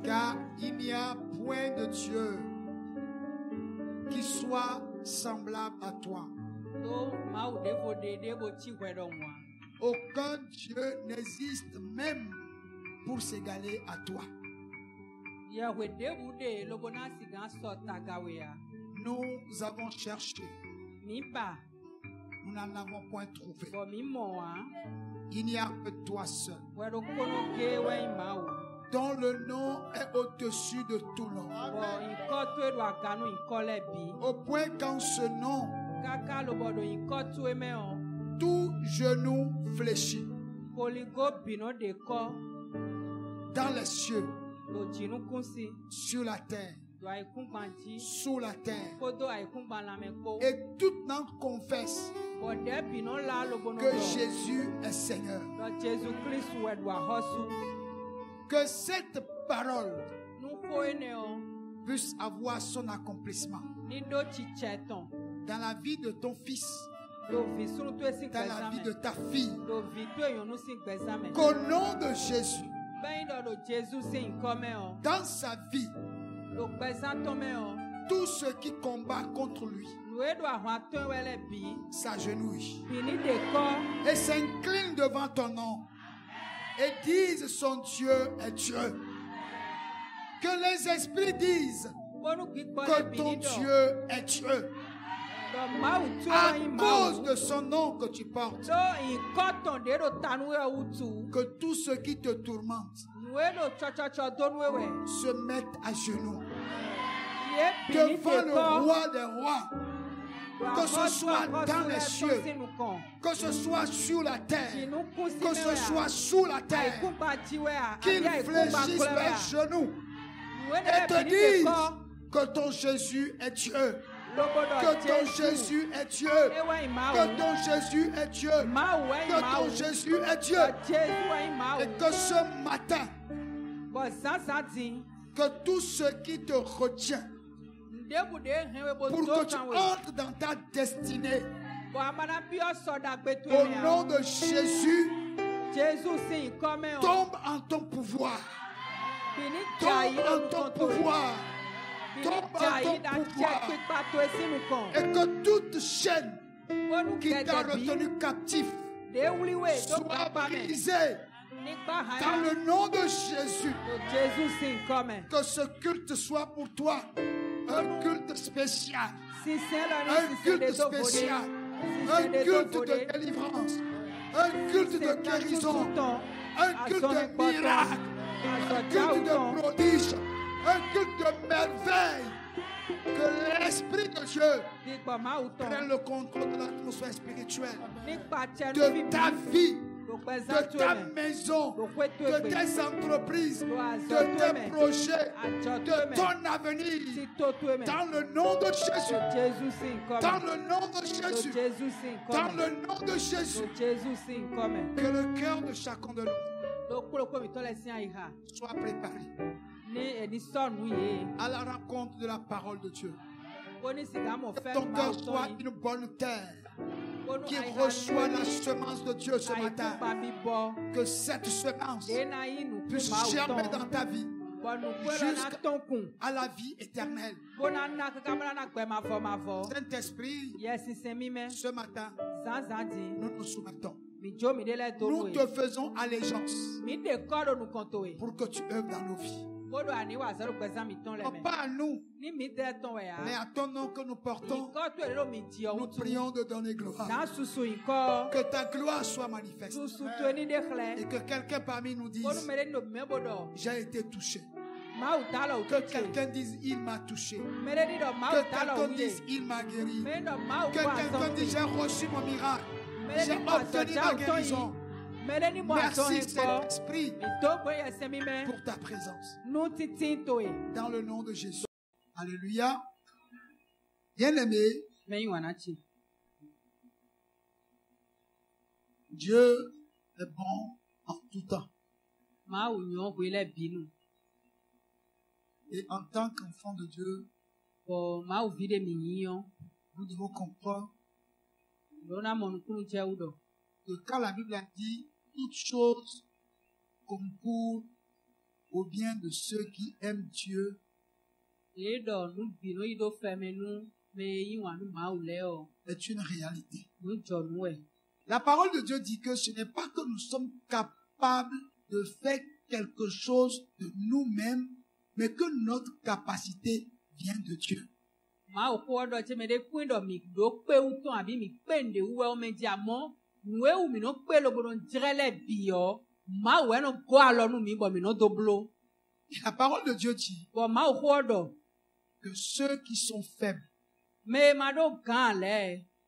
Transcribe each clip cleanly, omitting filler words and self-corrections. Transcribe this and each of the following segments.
Car il n'y a point de Dieu qui soit semblable à toi. Aucun Dieu n'existe même pour s'égaler à toi. Nous avons cherché. Nous n'en avons point trouvé. Il n'y a que toi seul, dont le nom est au-dessus de tout nom. Au point qu'en ce nom, tout genou fléchit. Dans les cieux, sur la terre, sous la terre, et toute langue confesse que Jésus est Seigneur. Que cette parole puisse avoir son accomplissement dans la vie de ton fils, dans la vie de ta fille. Qu'au nom de Jésus, dans sa vie, tout ce qui combat contre lui s'agenouille et s'incline devant ton nom et disent son Dieu est Dieu. Que les esprits disent que ton Dieu est Dieu. À cause de son nom que tu portes, que tous ceux qui te tourmentent se mettent à genoux devant le roi des rois, que ce soit dans les cieux, que ce soit sur la terre, que ce soit sous la terre, qu'ils fléchissent leurs genoux et te disent que ton Jésus est Dieu. Que ton Jésus est Dieu. Que ton Jésus est Dieu. Que ton Jésus est Dieu. Et que ce matin, que tout ce qui te retient pour que tu entres dans ta destinée, au nom de Jésus, tombe en ton pouvoir. Tombe en ton pouvoir. Tombe en ton pouvoir. Et que toute chaîne qui t'a retenu captif soit brisée dans le nom de Jésus. Que ce culte soit pour toi un culte spécial, un culte spécial, un culte de délivrance, un culte de guérison, un culte de miracle, un culte de prodige, un culte de merveille. Que l'Esprit de Dieu prenne le contrôle de l'atmosphère spirituelle, de ta vie, de ta maison, de tes entreprises, de tes projets, de ton avenir. Dans le nom de Jésus. Dans le nom de Jésus. Dans le nom de Jésus. Que le cœur de chacun de nous soit préparé à la rencontre de la parole de Dieu. Que ton cœur soit une bonne terre qui reçoit la semence de Dieu ce matin. Que cette semence puisse germer dans ta vie jusqu'à la vie éternelle. Saint-Esprit, ce matin, nous nous soumettons. Nous te faisons allégeance pour que tu œuvres dans nos vies. Non pas à nous, mais à ton nom que nous portons. Nous prions de donner gloire. Que ta gloire soit manifeste. Et que quelqu'un parmi nous dise: j'ai été touché. Que quelqu'un dise: il m'a touché. Que quelqu'un dise: il m'a guéri. Que quelqu'un dise: j'ai reçu mon miracle. J'ai obtenu ma guérison. Merci Saint-Esprit pour ta présence. Dans le nom de Jésus. Alléluia. Bien-aimé, Dieu est bon en tout temps. Et en tant qu'enfant de Dieu, nous devons comprendre que quand la Bible a dit toutes choses concourent ou bien de ceux qui aiment Dieu est une réalité. La parole de Dieu dit que ce n'est pas que nous sommes capables de faire quelque chose de nous-mêmes, mais que notre capacité vient de Dieu. Et la parole de Dieu dit que ceux qui sont faibles,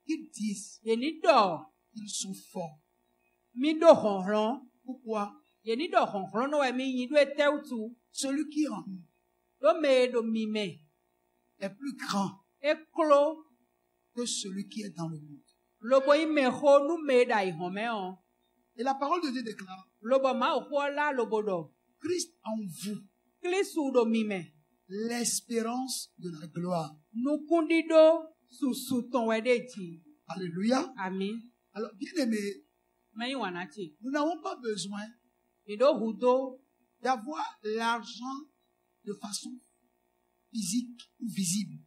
ils disent qu'ils sont forts. Pourquoi? Celui qui en nous est plus grand que celui qui est dans le monde. Et la parole de Dieu déclare, Christ en vous, l'espérance de la gloire. Alléluia. Amen. Alors, bien aimé, nous n'avons pas besoin d'avoir l'argent de façon physique ou visible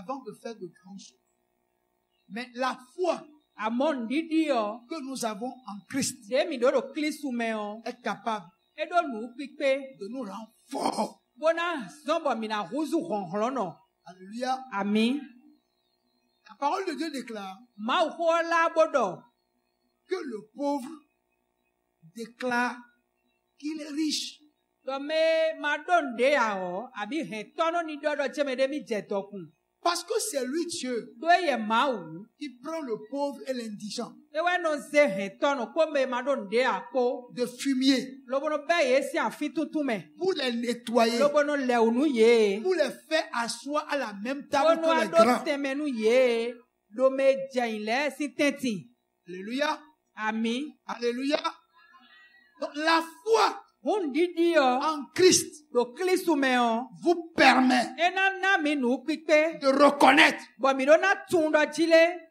avant de faire de grandes choses. Mais la foi que nous avons en Christ est capable de nous rendre forts. Alléluia. Amen. La parole de Dieu déclare que le pauvre déclare qu'il est riche. Parce que c'est lui Dieu qui prend le pauvre et l'indigent de fumier pour les nettoyer, pour les faire asseoir à la même table que les grands. Alléluia. Amen. Alléluia. Donc, la foi en Christ vous permet de reconnaître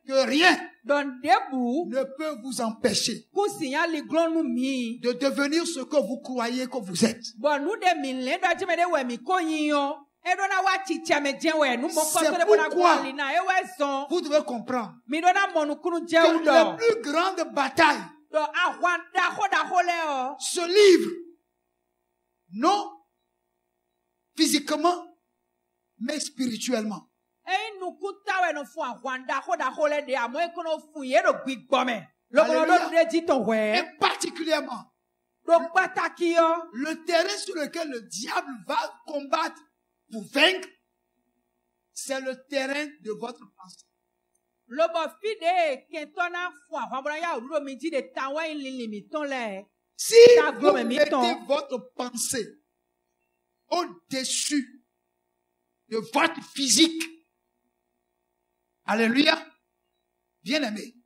que rien ne peut vous empêcher de devenir ce que vous croyez que vous êtes. C'est pourquoi vous devez comprendre que la plus grande bataille se livre non physiquement, mais spirituellement. Alléluia. Et particulièrement, le terrain sur lequel le diable va combattre pour vaincre, c'est le terrain de votre pensée. Si vous mettez votre pensée au-dessus de votre physique, alléluia, bien aimé,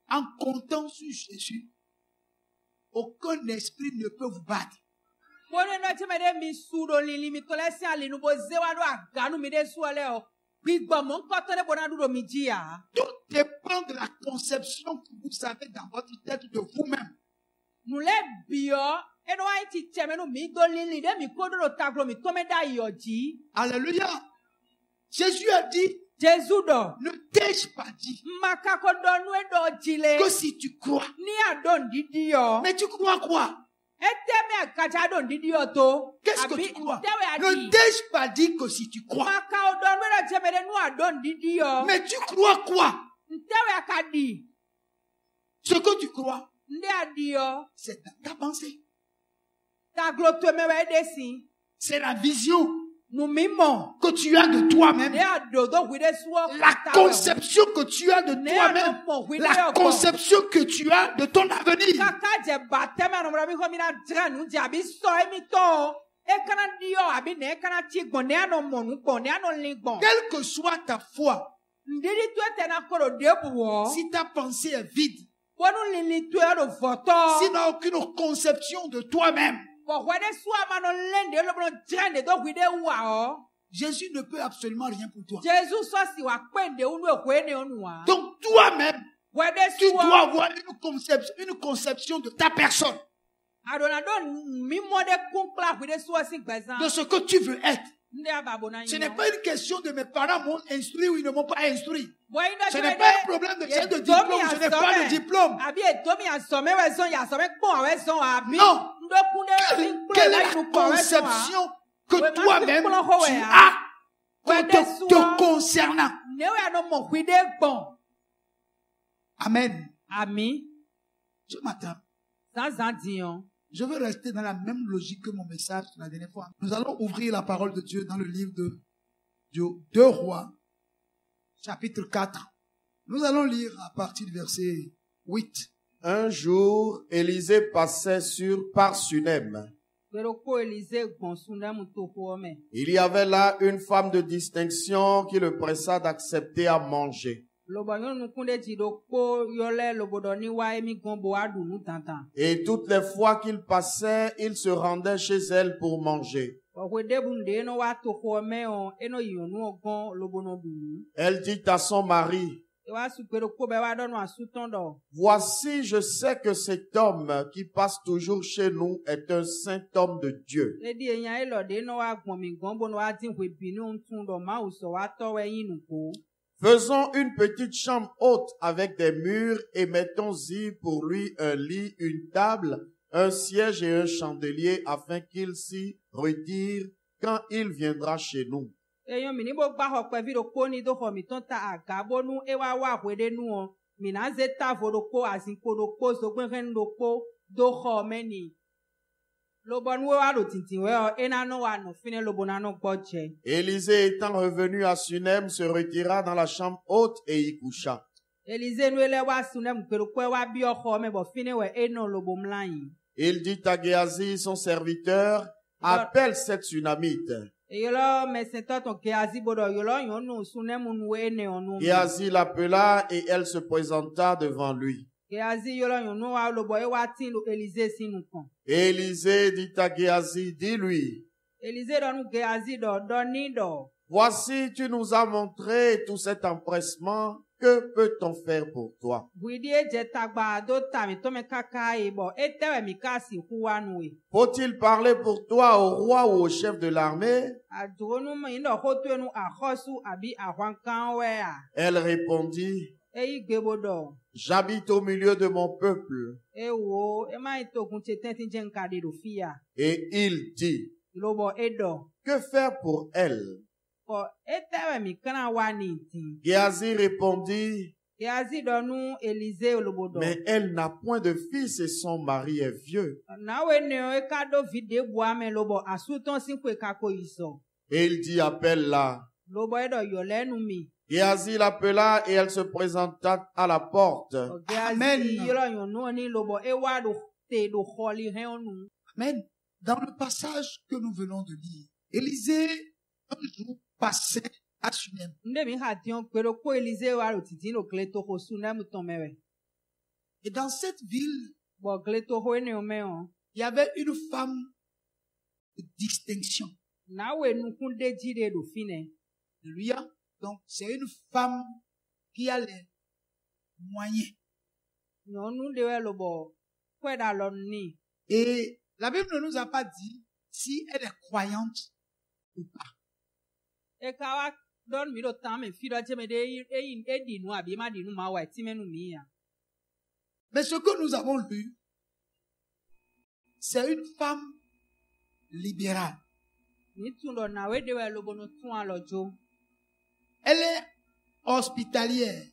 en comptant sur Jésus, aucun esprit ne peut vous battre. Tout dépend de la conception que vous avez dans votre tête de vous-même. Alléluia. Jésus a dit, ne t'ai-je pas dit que si tu crois, mais tu crois quoi? Qu'est-ce que tu crois? Ne t'ai-je pas dit que si tu crois, mais tu crois quoi? Ce que tu crois, c'est ta pensée. C'est la vision que tu as de toi-même. La conception que tu as de toi-même. La conception que tu as de ton avenir. Quelle que soit ta foi, si ta pensée est vide, si tu n'as aucune conception de toi-même, Jésus ne peut absolument rien pour toi. Donc toi-même, Tu dois avoir une conception de ta personne. De ce que tu veux être. Ce n'est pas une question de mes parents m'ont instruit ou ils ne m'ont pas instruit. Ce n'est pas un problème de diplôme, je n'ai pas de diplôme. Non. Quelle est la conception que toi-même tu as te concernant? Amen. Ce matin, je veux rester dans la même logique que mon message la dernière fois. Nous allons ouvrir la parole de Dieu dans le livre de 2 Rois, chapitre 4. Nous allons lire à partir du verset 8. Un jour, Élisée passait par Sunem. Il y avait là une femme de distinction qui le pressa d'accepter à manger. Et toutes les fois qu'il passait, il se rendait chez elle pour manger. Elle dit à son mari, voici, je sais que cet homme qui passe toujours chez nous est un saint homme de Dieu. Faisons une petite chambre haute avec des murs et mettons-y pour lui un lit, une table, un siège et un chandelier afin qu'il s'y retire quand il viendra chez nous. Élisée étant revenu à Sunem se retira dans la chambre haute et y coucha. Il dit à Géasi son serviteur, appelle cette Sunamite. Géasi l'appela et elle se présenta devant lui. Et Élisée dit à Géasi, dis-lui, voici, tu nous as montré tout cet empressement, que peut-on faire pour toi? Faut-il parler pour toi au roi ou au chef de l'armée? Elle répondit, j'habite au milieu de mon peuple. Et il dit, que faire pour elle? Géasi répondit, mais elle n'a point de fils et son mari est vieux. Et il dit, appelle-la. Géasi l'appela et elle se présenta à la porte. Amen. Amen. Dans le passage que nous venons de lire, Élisée, un jour, passait à Sunem. Et dans cette ville, il y avait une femme de distinction. Alléluia. Donc, c'est une femme qui a les moyens. Et la Bible ne nous a pas dit si elle est croyante ou pas. Mais ce que nous avons lu, c'est une femme libérale. Elle est hospitalière.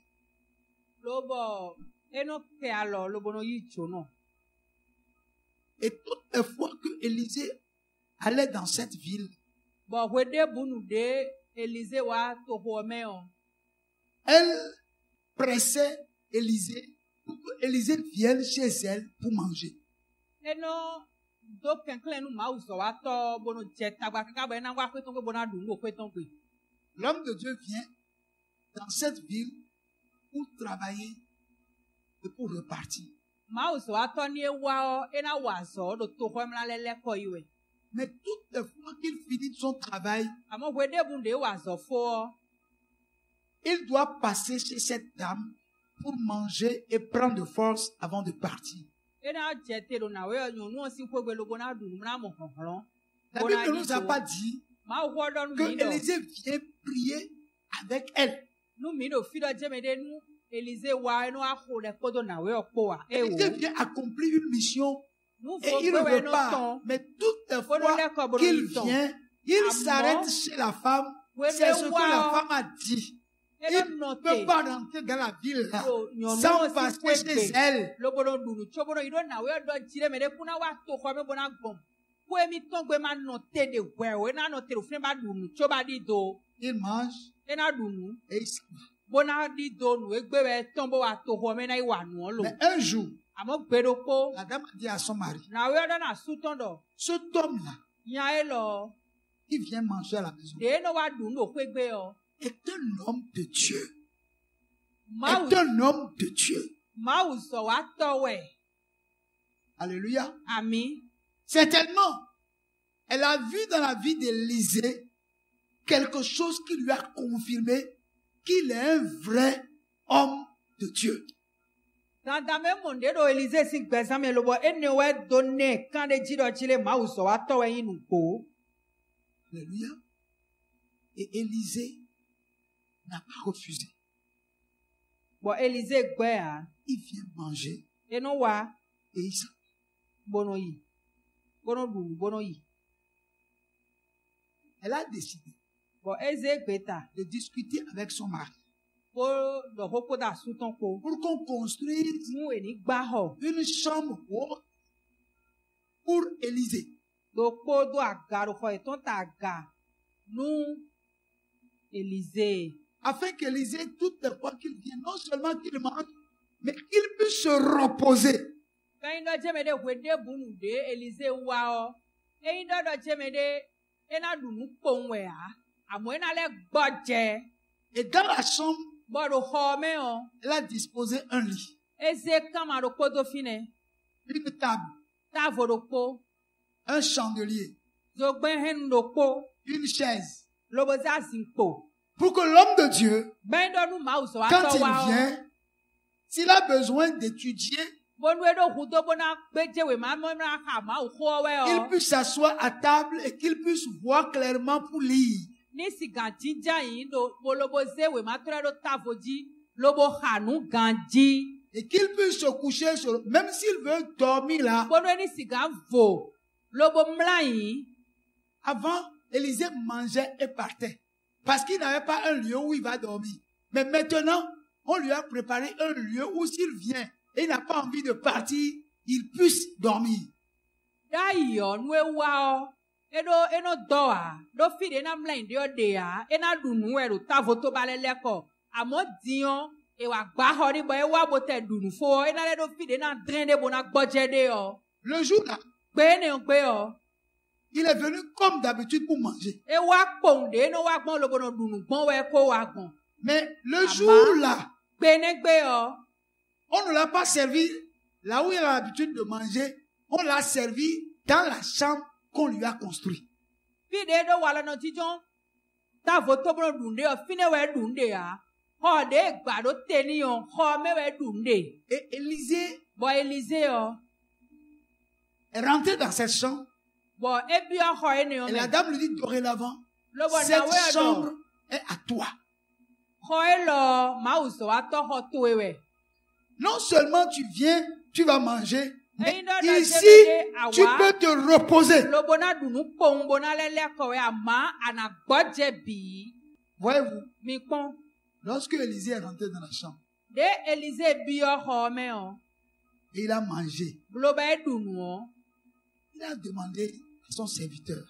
Et toutes les fois que Élisée allait dans cette ville, elle pressait Élisée pour que Élisée vienne chez elle pour manger. L'homme de Dieu vient dans cette ville pour travailler et pour repartir. Mais toutes les fois qu'il finit son travail, il doit passer chez cette dame pour manger et prendre de force avant de partir. La Bible ne nous a pas dit que Élisée vient prier avec elle. Élisée vient accomplir une mission et il repart. Mais toutes les fois qu'il vient, il s'arrête chez la femme. C'est ce que la femme a dit. Il ne peut pas rentrer dans la ville là, sans passer chez elle. Il mange et il s'en va. Mais un jour, la dame a dit à son mari, cet homme-là, qui vient manger à la maison, est un homme de Dieu. Est un homme de Dieu. Alléluia. Amen. Certainement, elle a vu dans la vie d'Élisée quelque chose qui lui a confirmé qu'il est un vrai homme de Dieu. Alléluia. Et Élisée n'a pas refusé. Il vient manger et il s'en va. Elle a décidé de discuter avec son mari pour qu'on construise une chambre haute pour Élisée. Afin qu'Élisée, toutes les fois qu'il vient, non seulement qu'il mange, mais qu'il puisse se reposer. Et dans la chambre, elle a disposé un lit, une table, un chandelier, une chaise. Pour que l'homme de Dieu, quand il vient, s'il a besoin d'étudier, il puisse s'asseoir à table et qu'il puisse voir clairement pour lire. Et qu'il puisse se coucher sur, même s'il veut dormir là. Avant, Élisée mangeait et partait. Parce qu'il n'avait pas un lieu où il va dormir. Mais maintenant, on lui a préparé un lieu où s'il vient et il n'a pas envie de partir, il puisse dormir. Le jour là, il est venu comme d'habitude pour manger. Mais le jour là, on ne l'a pas servi là où il a l'habitude de manger. On l'a servi dans la chambre qu'on lui a construite. Et Élisée est rentré dans cette chambre. Et la dame lui dit dorénavant, cette chambre est à toi. Non seulement tu viens, tu vas manger, mais ici, tu peux te reposer. Voyez-vous, lorsque Élisée est rentré dans la chambre, et il a mangé, il a demandé à son serviteur,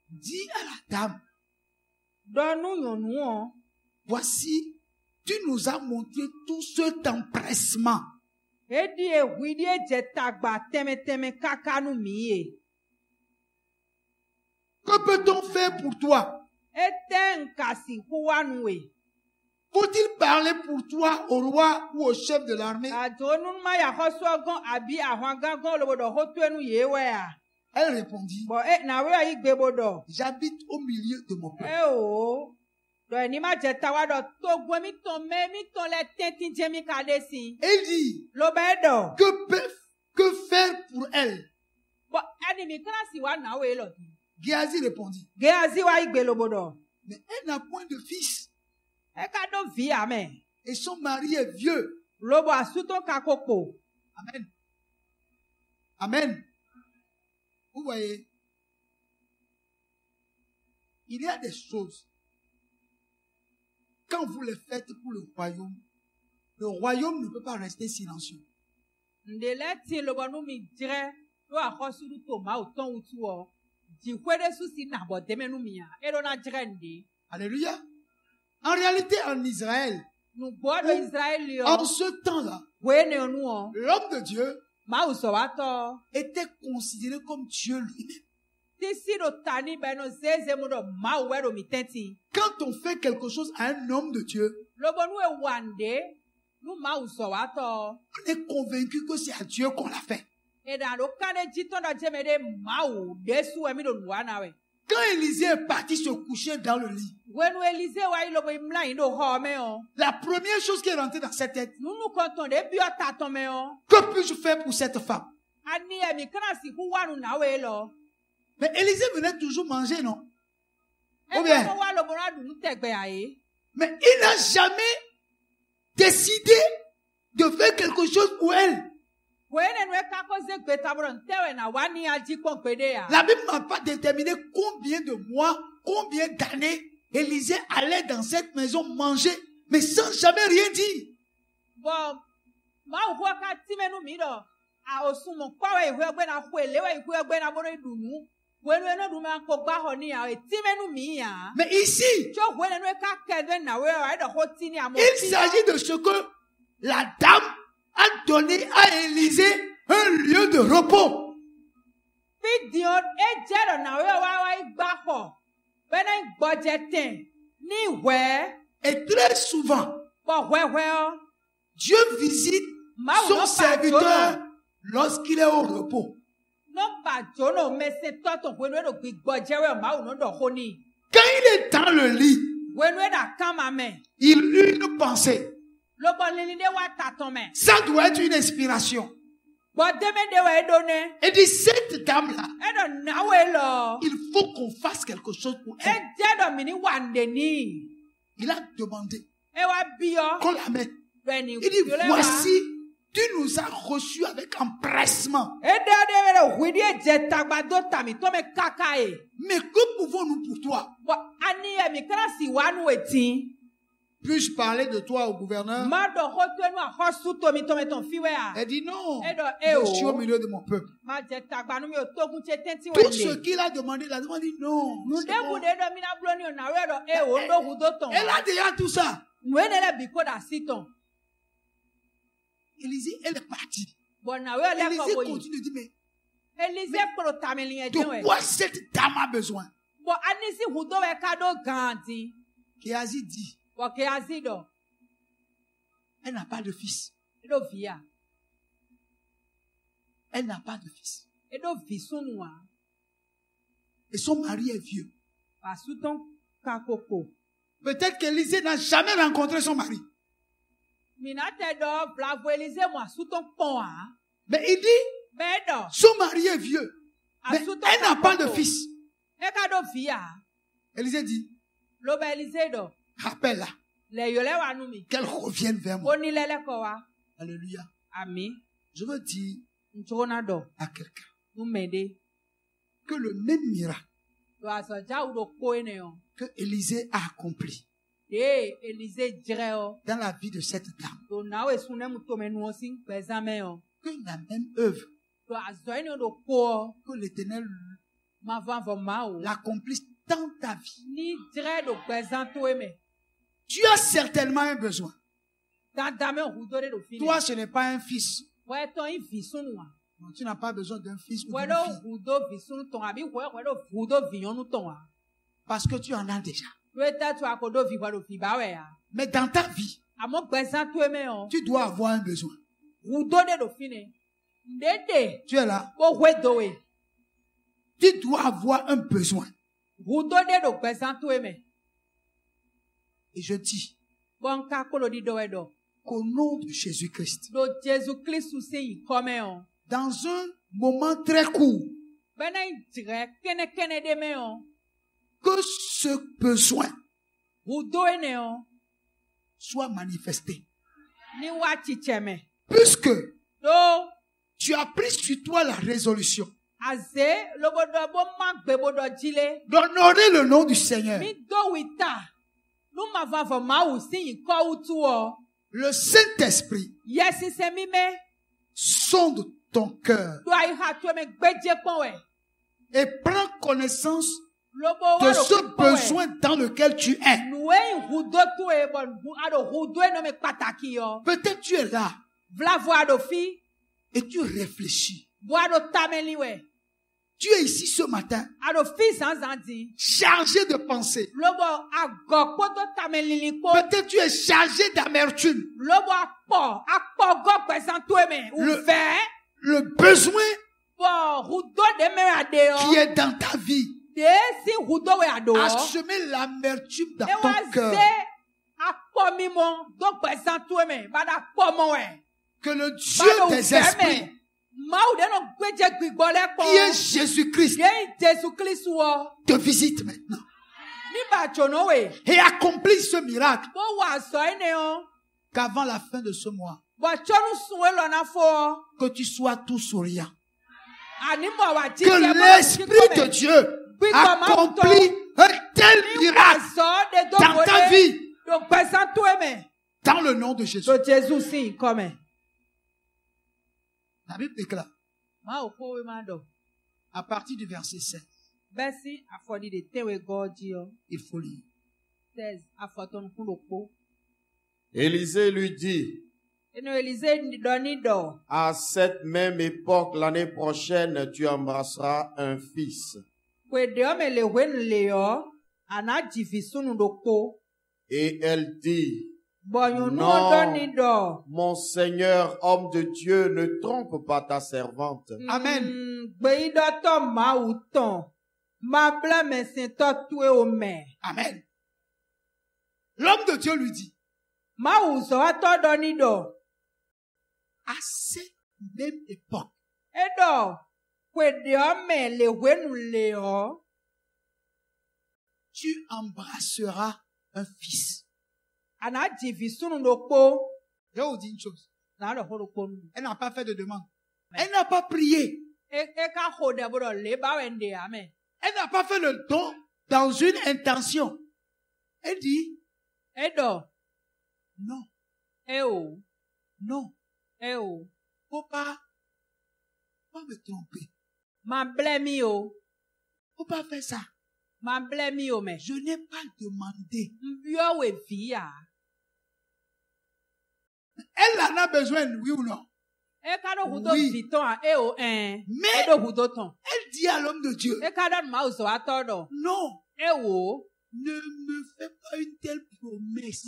dis à la dame, voici, tu nous as montré tout cet empressement. Que peut-on faire pour toi? Faut-il parler pour toi au roi ou au chef de l'armée? Elle répondit, j'habite au milieu de mon peuple. Il dit, que faire pour elle? Géasi répondit, mais elle n'a point de fils. Et son mari est vieux. Amen. Amen. Vous voyez, il y a des choses, quand vous les faites pour le royaume ne peut pas rester silencieux. Alléluia. En réalité, en Israël, en ce temps-là, l'homme de Dieu était considéré comme Dieu lui-même. Quand on fait quelque chose à un homme de Dieu, on est convaincu que c'est à Dieu qu'on l'a fait. Quand Élisée est parti se coucher dans le lit, la première chose qui est rentrée dans sa tête, que puis-je faire pour cette femme? Mais Élisée venait toujours manger, non? Ou bien? Mais il n'a jamais décidé de faire quelque chose pour elle. La Bible n'a pas déterminé combien de mois, combien d'années Élisée allait dans cette maison manger, mais sans jamais rien dire. Mais ici, il s'agit de ce que la dame a donné à Élisée un lieu de repos. Et très souvent, Dieu visite son serviteur lorsqu'il est au repos. Quand il est dans le lit, il eut une pensée. Ça doit être une inspiration. Et dit, cette dame-là, il faut qu'on fasse quelque chose pour elle. Il a demandé qu'on la mette. Il dit, voici, tu nous as reçus avec empressement. Mais que pouvons-nous pour toi? Puis-je parler de toi au gouverneur? Elle dit non, je suis au milieu de mon peuple. Tout ce qu'il a demandé, il a demandé non. Elle a déjà tout ça. Élisée, elle est partie. Élisée continue de dire, mais de quoi cette dame a besoin? Géasi dit, elle n'a pas de fils. Elle n'a pas de fils. Et son mari est vieux. Peut-être qu'Élisée n'a jamais rencontré son mari. Mais il dit, son mari est vieux. Mais elle n'a pas de fils. Élisée dit, rappelle-la. Qu'elle revienne vers moi. Alléluia. Je veux dire à quelqu'un que le même miracle que Élisée a accompli dans la vie de cette dame, que la même œuvre que l'Éternel l'accomplisse dans ta vie. Tu as certainement un besoin. Toi, ce n'est pas un fils. Non, tu n'as pas besoin d'un fils ou d'une fille. Parce que tu en as déjà. Mais dans ta vie, tu dois avoir un besoin. Tu es là. Tu dois avoir un besoin. Et je dis qu'au nom de Jésus-Christ, dans un moment très court, que ce besoin soit manifesté. Puisque tu as pris sur toi la résolution d'honorer le nom du Seigneur, le Saint-Esprit sonde ton cœur et prend connaissance de ce besoin dans lequel tu es. Peut-être tu es là et tu réfléchis. Tu es ici ce matin, chargé de pensée. Peut-être tu es chargé d'amertume. Le besoin qui est dans ta vie a semé l'amertume dans ton cœur. Que le Dieu des esprits, qui est Jésus-Christ, te visite maintenant et accomplit ce miracle qu'avant la fin de ce mois, que tu sois tout souriant. Que l'Esprit de Dieu accomplit un tel miracle dans ta vie, dans le nom de Jésus. La Bible déclare, à partir du verset 16, il faut lire. Élisée lui dit, à cette même époque, l'année prochaine, tu embrasseras un fils. Et elle dit, non, mon Seigneur, homme de Dieu, ne trompe pas ta servante. Amen. Amen. L'homme de Dieu lui dit, à cette même époque, tu embrasseras un fils. Je vais vous dire une chose. Elle n'a pas fait de demande. Elle n'a pas prié. Elle n'a pas fait le don dans une intention. Elle dit, non. Non. Faut pas me tromper. Faut pas faire ça. Je n'ai pas demandé. Elle en a besoin, oui ou non? Oui. Mais elle dit à l'homme de Dieu, non, ne me fais pas une telle promesse.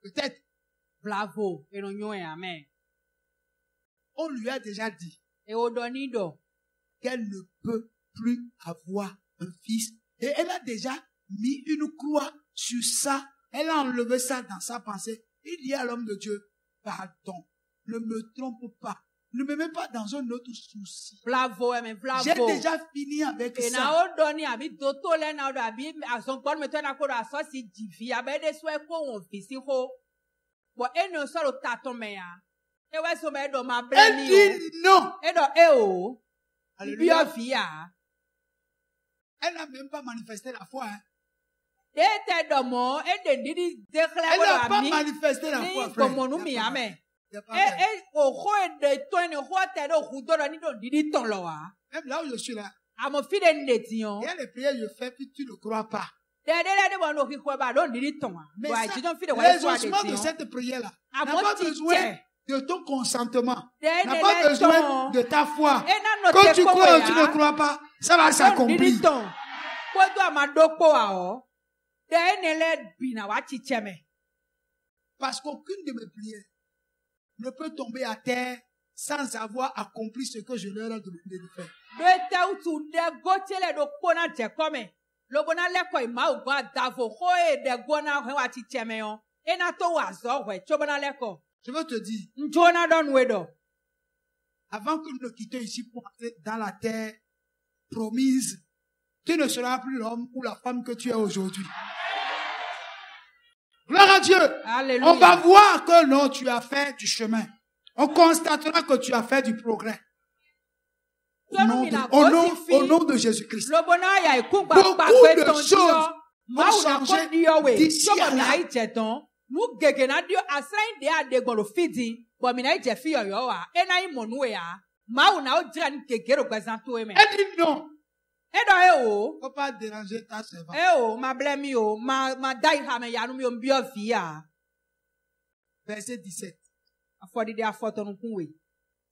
Peut-être, on lui a déjà dit qu'elle ne peut plus avoir un fils. Et elle a déjà mis une croix sur ça. Elle a enlevé ça dans sa pensée. Il dit à l'homme de Dieu, pardon, ne me trompe pas. Ne me mets pas dans un autre souci. J'ai déjà fini avec ça. Elle dit non. Alléluia. Elle n'a même pas manifesté la foi. Elle n'a pas manifesté la foi, frère. Même là où je suis là, il y a les prières que je fais, puis tu ne crois pas. Mais ça, l'exaucement de cette prière-là n'a pas besoin de ton consentement, n'a pas besoin de ta foi. Quand tu crois ou tu ne crois pas, ça va s'accomplir. Parce qu'aucune de mes prières ne peut tomber à terre sans avoir accompli ce que je leur ai demandé de faire. Je veux te dire, avant que nous ne quittions ici pour entrer dans la terre promise, tu ne seras plus l'homme ou la femme que tu es aujourd'hui. Gloire à Dieu. Alléluia. On va voir que non, tu as fait du chemin. On constatera que tu as fait du progrès. Au nom de Jésus-Christ. Beaucoup de choses vont changer d'ici à là. Elle dit non. Il ne faut pas déranger ta servante. Verset 17.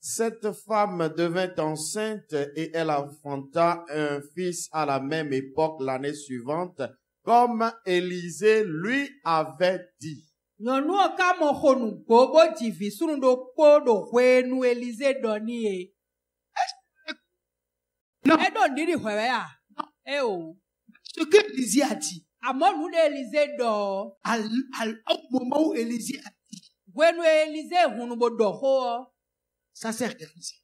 Cette femme devint enceinte et elle enfanta un fils à la même époque l'année suivante, comme Élisée lui avait dit. Non. Ce que Élisée a dit, au moment où Élisée a dit, ça s'est réalisé.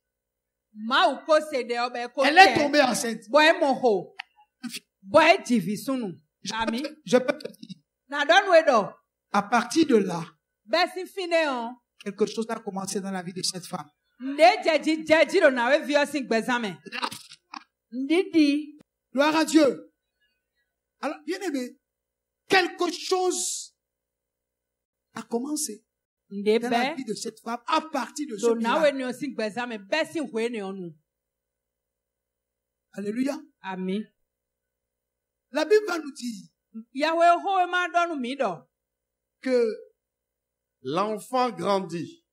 Elle est tombée enceinte. Je peux te dire, à partir de là, quelque chose a commencé dans la vie de cette femme. Gloire à Dieu. Alors, bien aimé, quelque chose a commencé dans la vie de cette femme à partir de ce miracle. Alléluia. Amen. La Bible va nous dire que l'enfant grandit.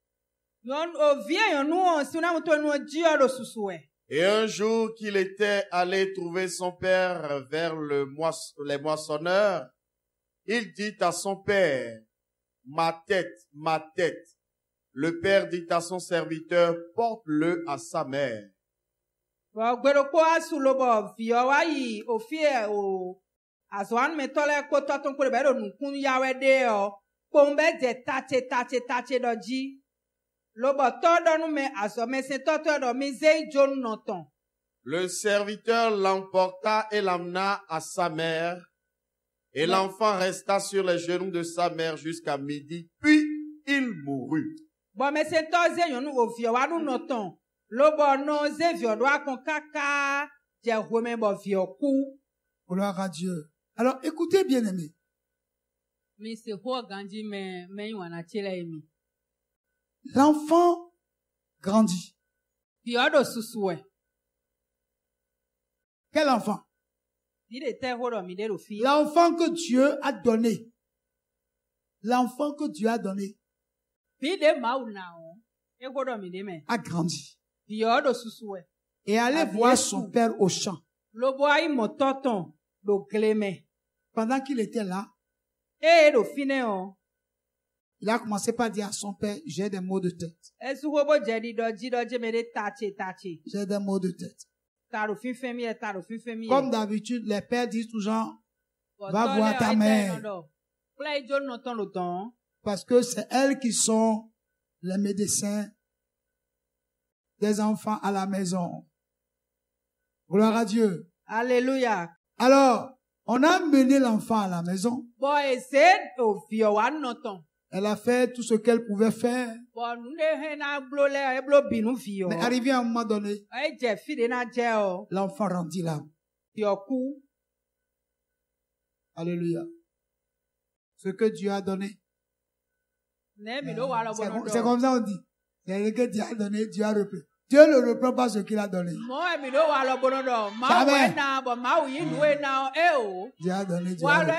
Et un jour qu'il était allé trouver son père vers les moissonneurs, il dit à son père, ma tête, ma tête. Le père dit à son serviteur, porte-le à sa mère. Le serviteur l'emporta et l'amena à sa mère, et l'enfant resta sur les genoux de sa mère jusqu'à midi, puis il mourut. Gloire à Dieu. Alors, écoutez, bien-aimés. L'enfant grandit. Quel enfant? L'enfant que Dieu a donné. L'enfant que Dieu a donné a grandi. Et allait voir son père au champ. Pendant qu'il était là, il a commencé par dire à son père, j'ai des maux de tête. J'ai des maux de tête. Comme d'habitude, les pères disent toujours, va voir ta mère. Parce que c'est elles qui sont les médecins des enfants à la maison. Gloire à Dieu. Alléluia. Alors, on a mené l'enfant à la maison. Elle a fait tout ce qu'elle pouvait faire. Mais arrivé à un moment donné, l'enfant rendit l'âme. Alléluia. Ce que Dieu a donné. C'est comme ça on dit. C'est ce que Dieu a donné, Dieu a repris. Dieu ne reprend pas ce qu'il a donné. Jamais. Dieu a donné, Dieu a repris.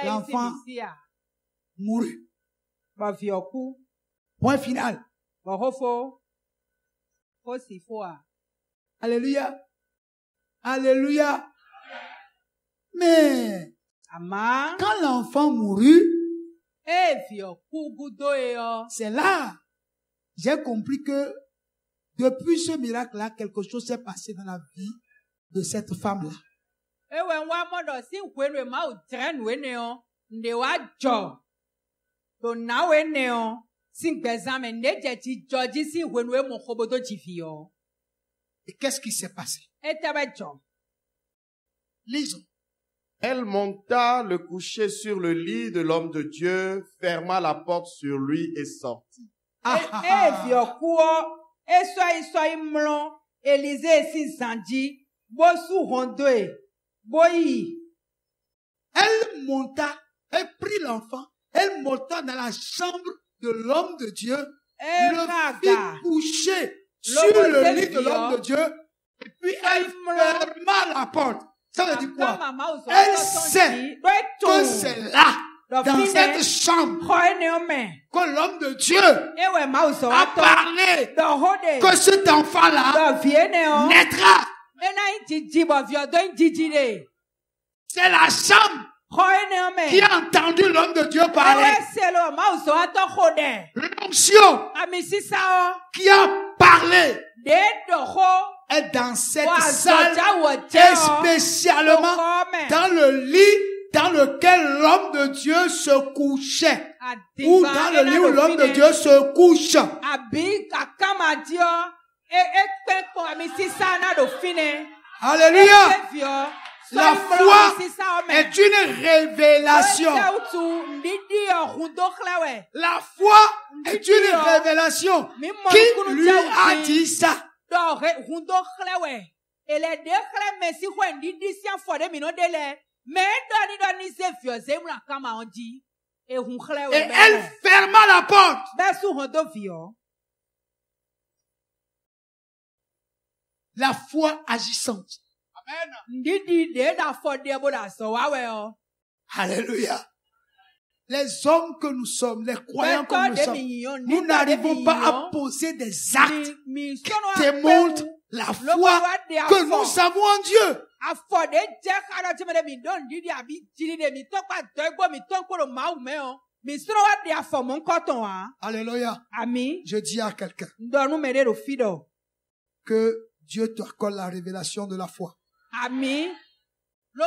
L'enfant mourut. Point final. Alléluia. Alléluia. Mais quand l'enfant mourut, c'est là j'ai compris que depuis ce miracle-là, quelque chose s'est passé dans la vie de cette femme-là. Et qu'est-ce qui s'est passé? Lisons. Elle monta le coucher sur le lit de l'homme de Dieu, ferma la porte sur lui et sortit. Elle monta, elle prit l'enfant, elle monta dans la chambre de l'homme de Dieu, le fit coucher sur le lit de l'homme de Dieu, et puis elle ferma la porte. Ça veut dire quoi? Elle sait que c'est là, dans cette chambre, que l'homme de Dieu a parlé que cet enfant-là naîtra. C'est la chambre qui a entendu l'homme de Dieu parler. L'onction qui a parlé est dans cette salle et spécialement dans le lit dans lequel l'homme de Dieu se couchait. Ou dans le lit où l'homme de Dieu se couche. Alléluia. La foi est une révélation. La foi est une révélation. Qui lui a dit ça? Et elle ferma la porte. La foi agissante. Alléluia. Les hommes que nous sommes, les croyants que nous sommes, nous n'arrivons pas à poser des actes qui démontrent la foi que nous avons en Dieu. Alléluia. Je dis à quelqu'un que Dieu te accorde la révélation de la foi. Amen. Je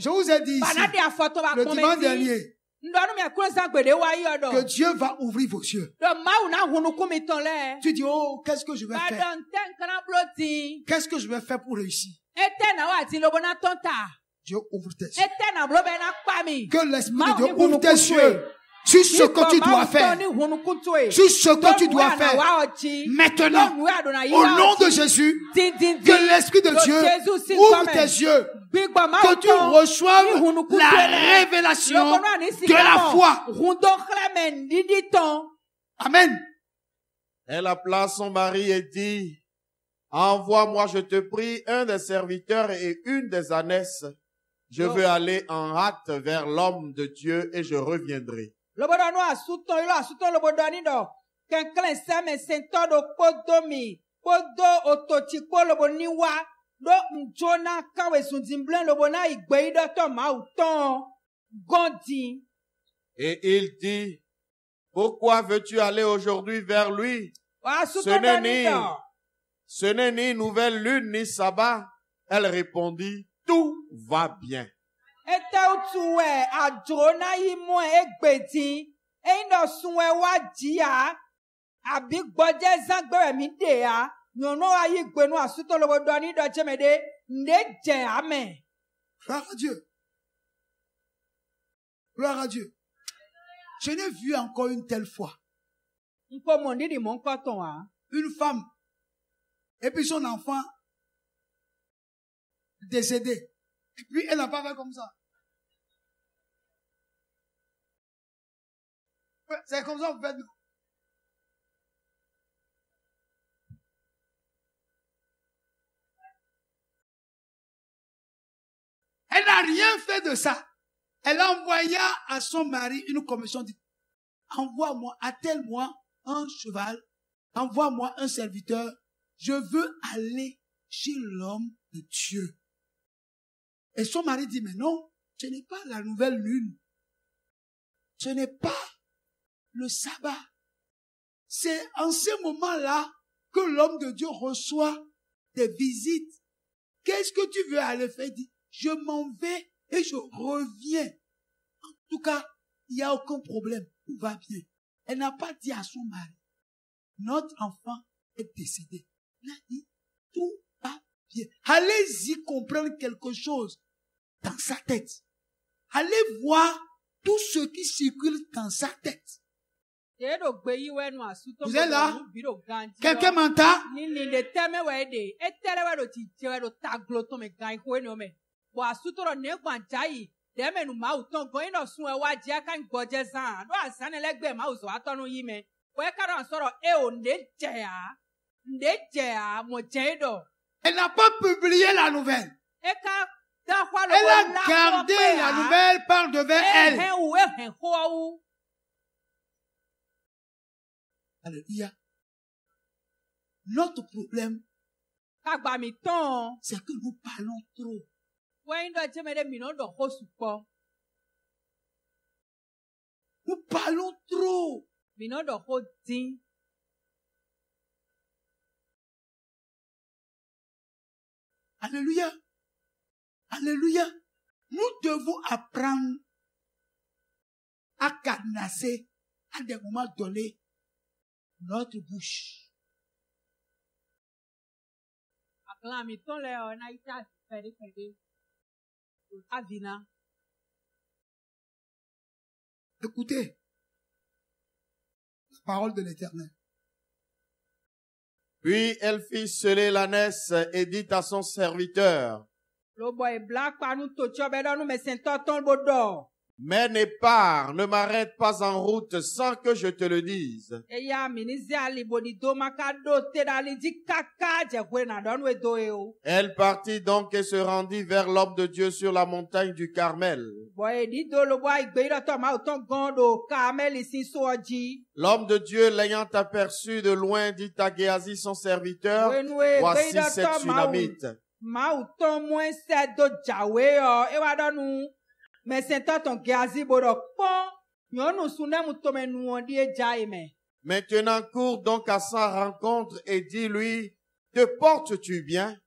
vous ai dit ici, le dimanche dernier, que Dieu va ouvrir vos yeux. Tu dis, oh, qu'est-ce que je vais faire? Qu'est-ce que je vais faire pour réussir? Dieu ouvre tes yeux. Que l'Esprit de Dieu ouvre tes yeux. Sur ce que tu dois faire. Sur ce que tu dois faire. Maintenant, au nom de Jésus, que l'Esprit de Dieu ouvre tes yeux. Que tu reçoives la révélation de la foi. Amen. Elle appela son mari et dit, envoie-moi, je te prie, un des serviteurs et une des ânesses. Je veux aller en hâte vers l'homme de Dieu et je reviendrai. Et il dit, pourquoi veux-tu aller aujourd'hui vers lui? Ce n'est ni nouvelle lune ni sabbat. Elle répondit, tout va bien. Gloire à Dieu. Gloire à Dieu. Je n'ai vu encore une telle foi. Une femme. Et puis son enfant décédé. Et puis elle n'a pas fait comme ça. C'est comme ça que vous faites. Elle n'a rien fait de ça. Elle envoya à son mari une commission. Dit, envoie-moi, attelle-moi un cheval. Envoie-moi un serviteur. Je veux aller chez l'homme de Dieu. Et son mari dit, mais non, ce n'est pas la nouvelle lune. Ce n'est pas le sabbat. C'est en ce moment-là que l'homme de Dieu reçoit des visites, qu'est-ce que tu veux aller faire? Dit, je m'en vais et je reviens. En tout cas, il n'y a aucun problème. Tout va bien. Elle n'a pas dit à son mari, notre enfant est décédé. Elle a dit, tout va bien. Allez-y comprendre quelque chose dans sa tête. Allez voir tout ce qui circule dans sa tête. Vous êtes là? Quelqu'un m'entend? Elle n'a pas publié la nouvelle. Elle a gardé la nouvelle par devant elle. Alléluia. Notre problème, c'est que nous parlons trop. Nous parlons trop. Alléluia. Alléluia. Nous devons apprendre à cadenasser à des moments donnés notre bouche. Écoutez la parole de l'Éternel. Puis elle fit sceller l'ânesse et dit à son serviteur, mais n'épars, ne m'arrête pas en route sans que je te le dise. Elle partit donc et se rendit vers l'homme de Dieu sur la montagne du Carmel. L'homme de Dieu, l'ayant aperçu de loin, dit à Géasi son serviteur, voici cette Sunamite. Maintenant cours donc à sa rencontre et dis-lui, te portes-tu bien?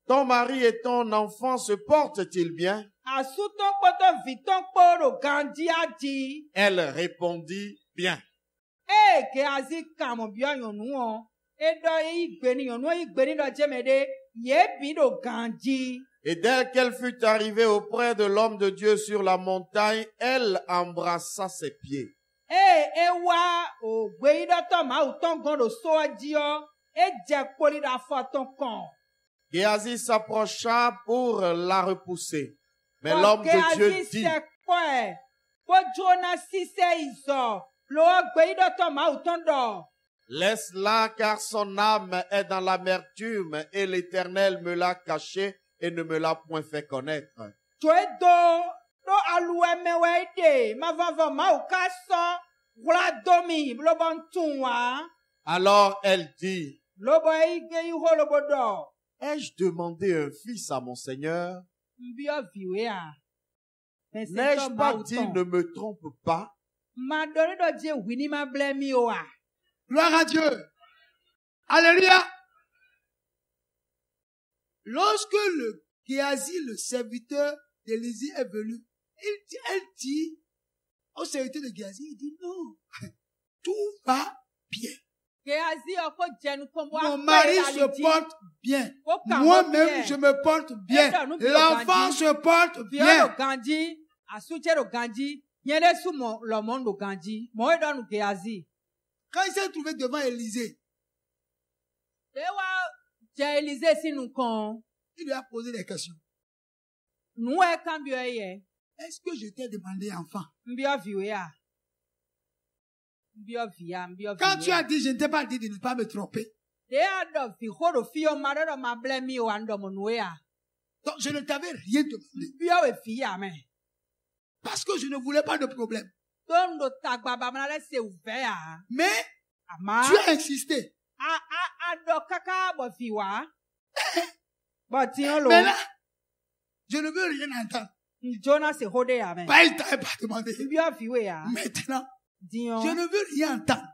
Ton mari et ton enfant se portent-ils bien? Elle répondit, bien. Et dès qu'elle fut arrivée auprès de l'homme de Dieu sur la montagne, elle embrassa ses pieds. Géasi s'approcha pour la repousser. Mais l'homme de Dieu dit, laisse-la car son âme est dans l'amertume et l'Éternel me l'a cachée et ne me l'a point fait connaître. Alors elle dit, ai-je demandé un fils à mon Seigneur? N'ai-je pas dit ne me trompe pas? Gloire à Dieu. Alléluia. Lorsque le Géasi, le serviteur d'Élisée, est venu, elle dit au serviteur de Géasi, il dit non, tout va bien. Mon mari se porte bien. Moi-même, je me porte bien. L'enfant se porte bien. Quand il s'est trouvé devant Élisée, il lui a posé des questions. Est-ce que je t'ai demandé enfant? Quand tu as dit, je ne t'ai pas dit de ne pas me tromper. Donc, je ne t'avais rien demandé. Parce que je ne voulais pas de problème. Mais, tu as insisté. Mais là, je ne veux rien entendre. Pas il t'avait pas demandé. Maintenant, je ne veux rien entendre.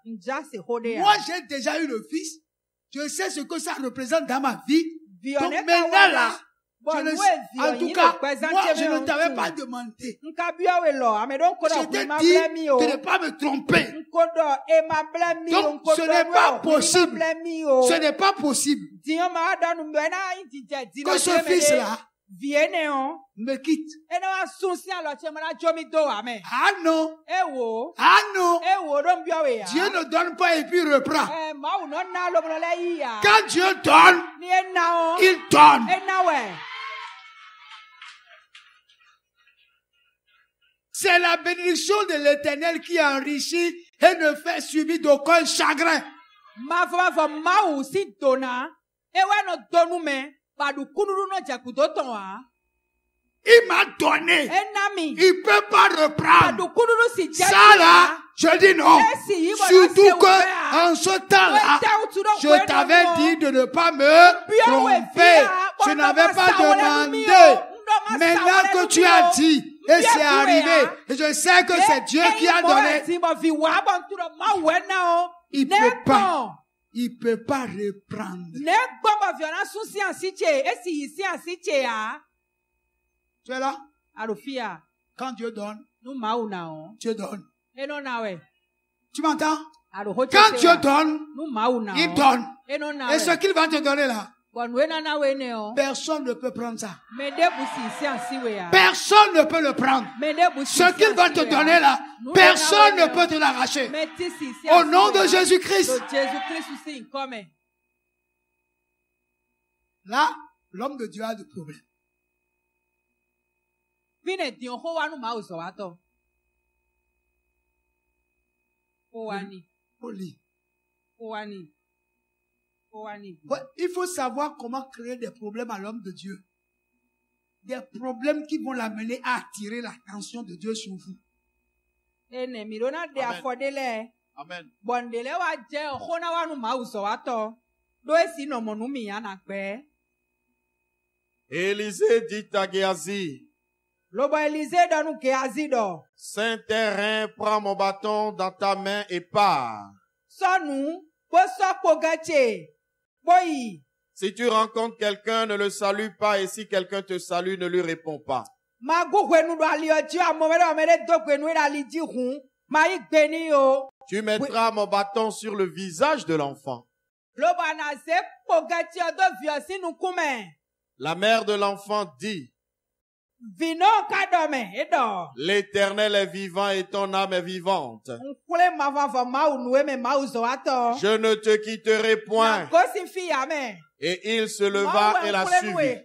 Moi, j'ai déjà eu le fils. Je sais ce que ça représente dans ma vie. Donc maintenant là, en tout cas, moi, je ne t'avais pas demandé. Je t'ai dit de ne pas me tromper. Donc, ce n'est pas possible. Ce n'est pas possible que ce fils-là me quitte. Ah non. Ah non. Dieu ne donne pas et puis reprend. Quand Dieu donne, il donne. C'est la bénédiction de l'Éternel qui enrichit et ne fait subir d'aucun chagrin. Il m'a donné. Il ne peut pas reprendre. Ça là, je dis non. Surtout que en ce temps-là, je t'avais dit de ne pas me tromper. Je n'avais pas demandé. Maintenant que tu as dit, et c'est arrivé, et je sais que c'est Dieu qui a donné, il peut pas reprendre. Tu es là? Quand Dieu donne, Dieu donne. Tu m'entends? Quand Dieu donne, il donne. Et ce qu'il va te donner là, personne ne peut prendre ça. Personne ne peut le prendre. Ce qu'il va te donner là, personne ne peut te l'arracher. Au nom de Jésus-Christ. Là, l'homme de Dieu a des problèmes. Il faut savoir comment créer des problèmes à l'homme de Dieu. Des problèmes qui vont l'amener à attirer l'attention de Dieu sur vous. Amen. Amen. Élisée dit à Géasi, Saint-Terrain, prends mon bâton dans ta main et pars. Si tu rencontres quelqu'un, ne le salue pas, et si quelqu'un te salue, ne lui réponds pas. Tu mettras mon bâton sur le visage de l'enfant. La mère de l'enfant dit, l'Éternel est vivant et ton âme est vivante. Je ne te quitterai point. Et il se leva et la suivit.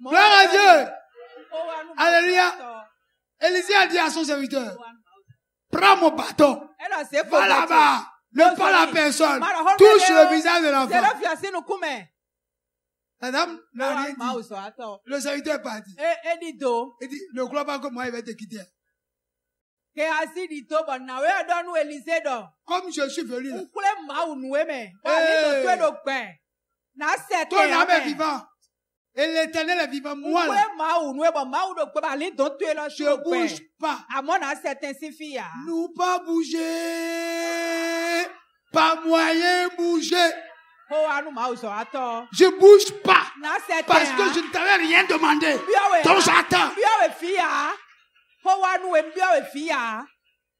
Gloire à Dieu. Alléluia. Élisée a dit à son serviteur, prends mon bâton, va là-bas, ne parle à personne, touche le visage de l'enfant. La dame n'a rien dit. Le serviteur est parti. Il dit, ne crois pas que moi il va te quitter. Comme je suis venu là. Ton âme est vivante. Et l'Éternel est vivant. Moi là. Je bouge pas. Nous pas bouger. Pas moyen bouger. Je bouge pas. Parce que je ne t'avais rien demandé. Donc j'attends.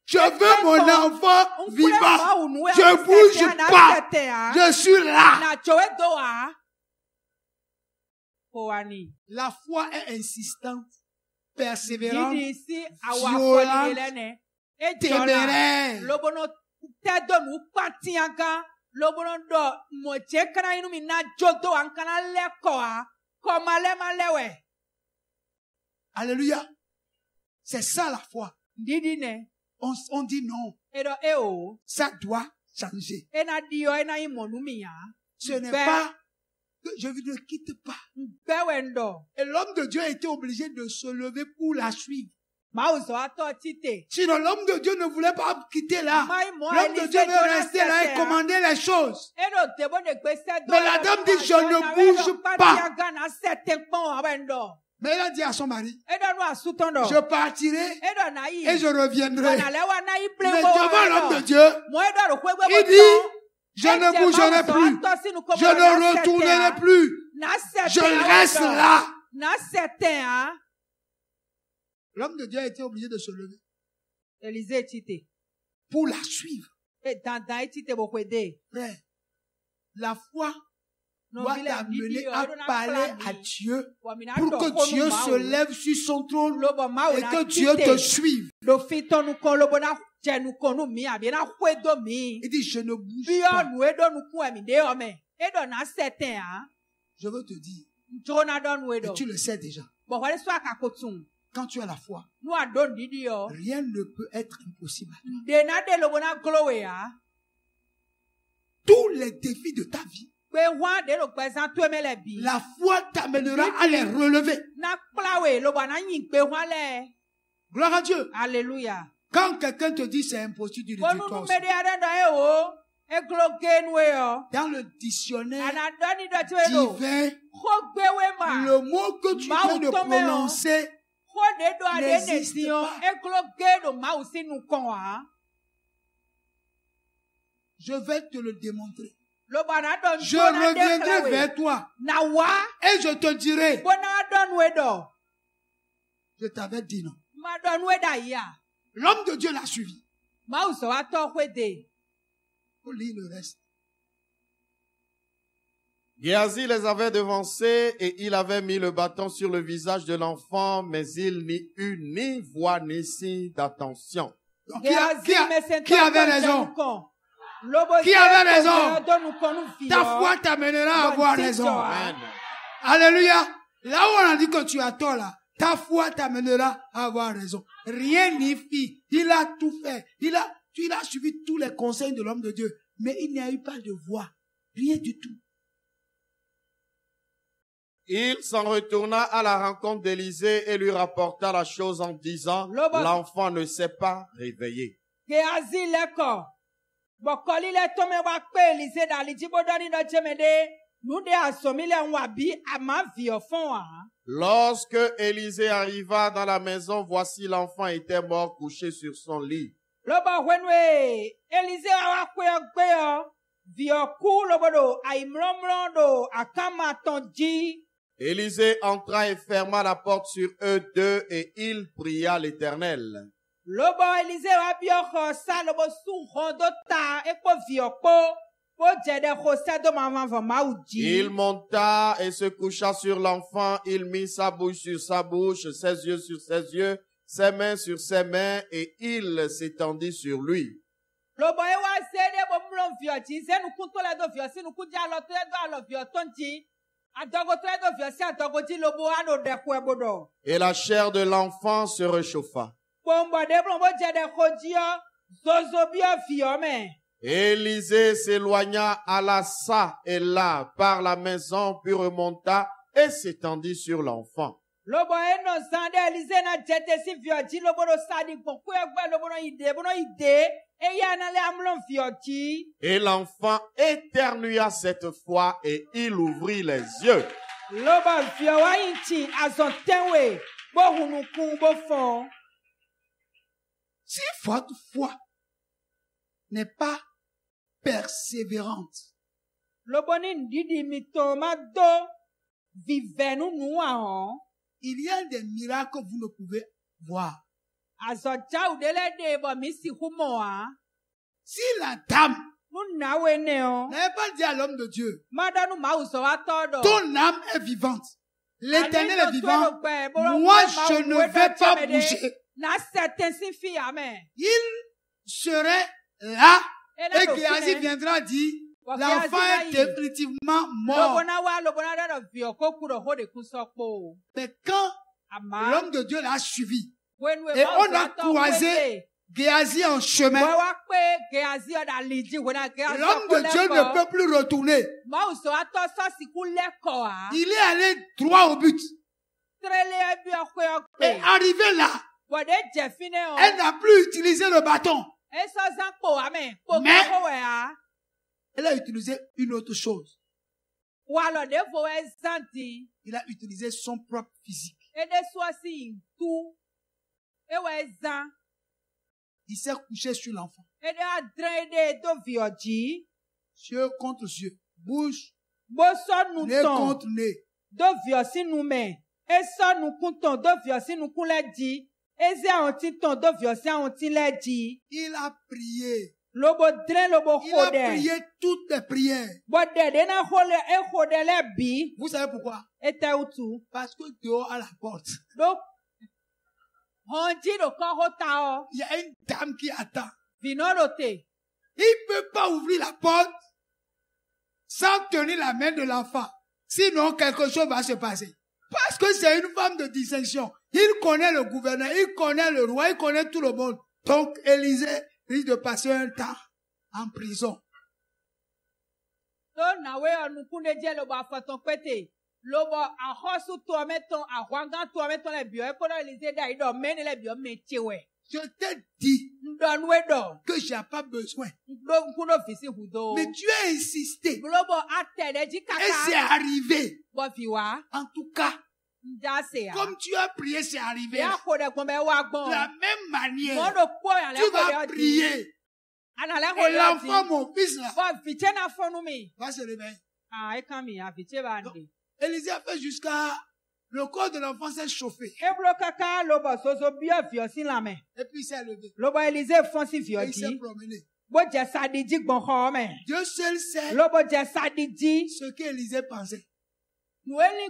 Je veux mon enfant vivant. Je bouge pas. Je suis là. La foi est insistante, persévérante, violente, téméraire. Alléluia. C'est ça la foi. On dit non. Ça doit changer. Ce n'est pas que je ne quitte pas. Et l'homme de Dieu a été obligé de se lever pour la suivre. Sinon, l'homme de Dieu ne voulait pas quitter là. L'homme de Dieu veut rester là et commander les choses. Mais la dame dit, je ne bouge pas. Mais elle a dit à son mari, je partirai et je reviendrai. Mais devant l'homme de Dieu, il dit, je ne bougerai plus. Je ne retournerai plus. Je reste là. L'homme de Dieu a été obligé de se lever pour la suivre. Frère, la foi doit t'amener à parler à Dieu pour que Dieu se lève sur son trône et que Dieu te suive. Il dit, je ne bouge pas. Je veux te dire, et tu le sais déjà, quand tu as la foi, rien ne peut être impossible à toi. Tous les défis de ta vie, la foi t'amènera à les relever. Gloire à Dieu. Alléluia. Quand quelqu'un te dit c'est impossible, tu le dis toi aussi. Dans le dictionnaire divin, le mot que tu viens de prononcer n'existe pas. Je vais te le démontrer. Je reviendrai vers toi et je te dirai, je t'avais dit non. L'homme de Dieu l'a suivi. Faut lire le reste. Géasi les avait devancés et il avait mis le bâton sur le visage de l'enfant, mais il n'y eut ni voix ni signe d'attention. Qui avait raison? Qui avait raison? Ta foi t'amènera à avoir raison. Amen. Alléluia. Là où on a dit que tu as tort là, ta foi t'amènera à avoir raison. Rien n'y fit. Il a tout fait. Il a suivi tous les conseils de l'homme de Dieu. Mais il n'y a eu pas de voix. Rien du tout. Il s'en retourna à la rencontre d'Élisée et lui rapporta la chose en disant, l'enfant ne s'est pas réveillé. Lorsque Élisée arriva dans la maison, voici l'enfant était mort couché sur son lit. Élisée entra et ferma la porte sur eux deux et il pria l'Éternel. Il monta et se coucha sur l'enfant, il mit sa bouche sur sa bouche, ses yeux sur ses yeux, ses mains sur ses mains, et il s'étendit sur lui. Et la chair de l'enfant se réchauffa. Élisée s'éloigna, alla ça et là par la maison, puis remonta et s'étendit sur l'enfant. Et l'enfant éternua cette fois et il ouvrit les yeux. Si votre foi n'est pas persévérante, il y a des miracles que vous ne pouvez voir. Si la dame n'avait pas dit à l'homme de Dieu, ton âme est vivante, l'Éternel est vivant, moi je ne vais pas bouger. Il serait là et Géasi viendra dire, l'enfant est définitivement mort. Mais quand l'homme de Dieu l'a suivi et on a croisé Géasi en chemin, l'homme de Dieu ne peut plus retourner. Il est allé droit au but. Et arrivé là, Elle n'a plus utilisé le bâton. Mais elle a utilisé une autre chose. Il a utilisé son propre physique. Il s'est couché sur l'enfant. Yeux contre yeux. Bouche. Nez contre nez. Il a prié. Il a prié toutes les prières. Vous savez pourquoi? Parce que dehors à la porte, il y a une dame qui attend. Il ne peut pas ouvrir la porte sans tenir la main de l'enfant. Sinon, quelque chose va se passer. Parce que c'est une femme de distinction. Il connaît le gouverneur, il connaît le roi, il connaît tout le monde. Donc, Élisée risque de passer un temps en prison. Je t'ai dit que je n'ai pas besoin. Mais tu as insisté. Et c'est arrivé. En tout cas, comme tu as prié, c'est arrivé. De la même manière, tu vas prier. Et l'enfant, mon fils, là, va se réveiller. Donc, Élisée a fait jusqu'à... Le corps de l'enfant s'est chauffé. Et puis il s'est levé. Et il s'est promené. Dieu seul sait ce qu'Élisée pensait. Mais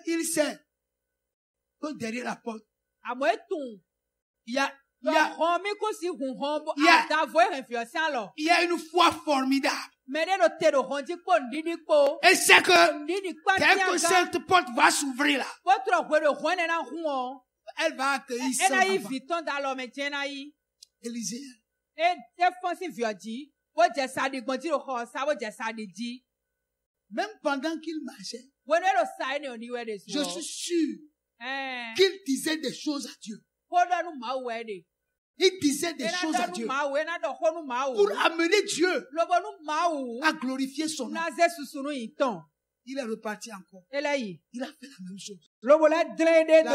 il sait que derrière la porte, il y a une foi formidable. Et c'est que dès que cette porte va s'ouvrir là, elle va accueillir son enfant. Élisée. Même pendant qu'il marchait, je suis sûr qu'il disait des choses à Dieu. Il disait des choses à Dieu pour amener Dieu à glorifier son nom. Il est reparti encore. Il a fait la même chose. La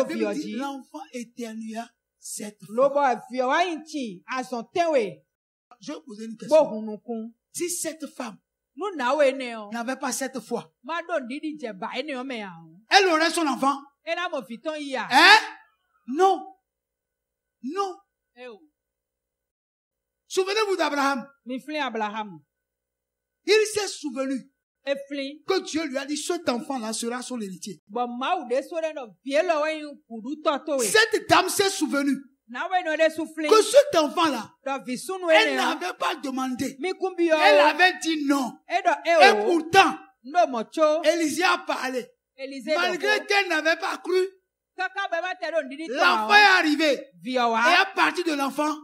Bible dit l'enfant éternua 7 fois. Je vais poser une question. Si cette femme n'avait pas 7 fois, elle aurait son enfant? Hein? Non. Non. Souvenez-vous d'Abraham. Il s'est souvenu que Dieu lui a dit, cet enfant-là sera son héritier. Cette dame s'est souvenue que cet enfant-là, elle n'avait pas demandé. Elle avait dit non. Et pourtant, Élisée a parlé. Malgré qu'elle n'avait pas cru, l'enfant est arrivé. Et à partir de l'enfant,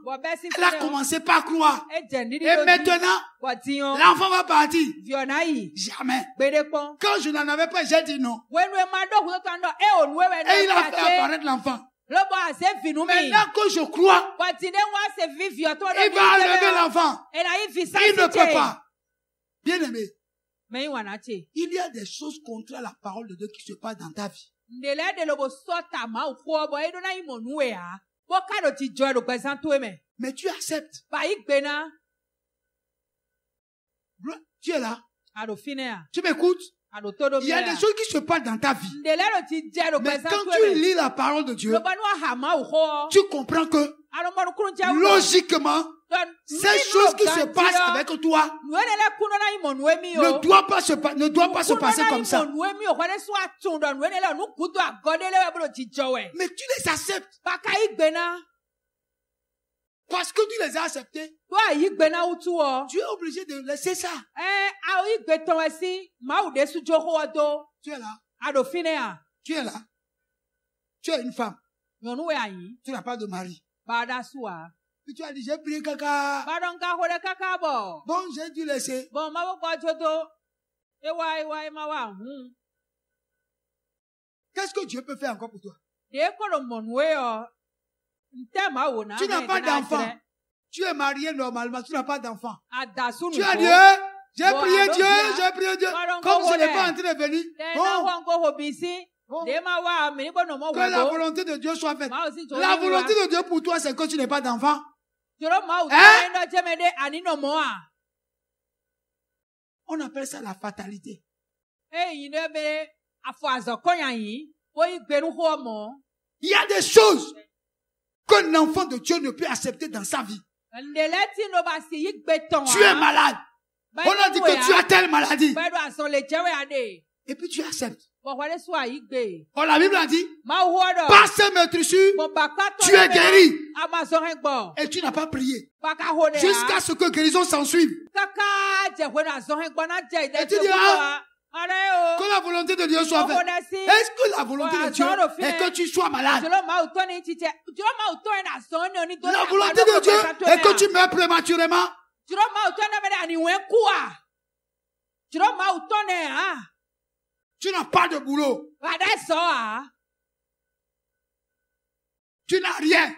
elle a commencé par croire. Et maintenant, l'enfant va partir. Jamais. Quand je n'en avais pas, j'ai dit non. Et il a fait apparaître l'enfant. Maintenant que je crois, il va enlever l'enfant. Il ne peut pas. Bien aimé, il y a des choses contre la parole de Dieu qui se passent dans ta vie. Mais tu acceptes. Tu es là. Tu m'écoutes? Il y a des choses qui se passent dans ta vie. Mais quand tu lis la parole de Dieu, tu comprends que logiquement, ces choses qui se passent avec toi ne doivent pas se passer comme ça. Mais tu les acceptes. Parce que tu les as acceptés, tu es obligé de laisser ça. Tu es là. Tu es là. Tu es une femme. Tu n'as pas de mari. Puis tu as dit, j'ai prié caca. Bon, j'ai dû laisser. Qu'est-ce que Dieu peut faire encore pour toi? Tu n'as pas d'enfant. Tu es marié normalement, tu n'as pas d'enfant. Tu as Dieu, j'ai prié Dieu. Comme je n'ai pas en train de venir. Que la volonté de Dieu soit faite. La volonté de Dieu pour toi, c'est que tu n'aies pas d'enfant. Hein? On appelle ça la fatalité. Il y a des choses qu'un enfant de Dieu ne peut accepter dans sa vie. Tu es malade. On a dit que tu as telle maladie. Et puis tu acceptes. Oh, la Bible a dit, par ces meurtrissures, tu es guéri. Et tu n'as pas prié. Jusqu'à ce que guérison s'en suive. Et tu diras, que la volonté de Dieu soit faite. Est-ce que la volonté de Dieu est que tu sois malade? La volonté de Dieu est que tu meurs prématurément. Tu n'as pas de boulot. Tu n'as rien.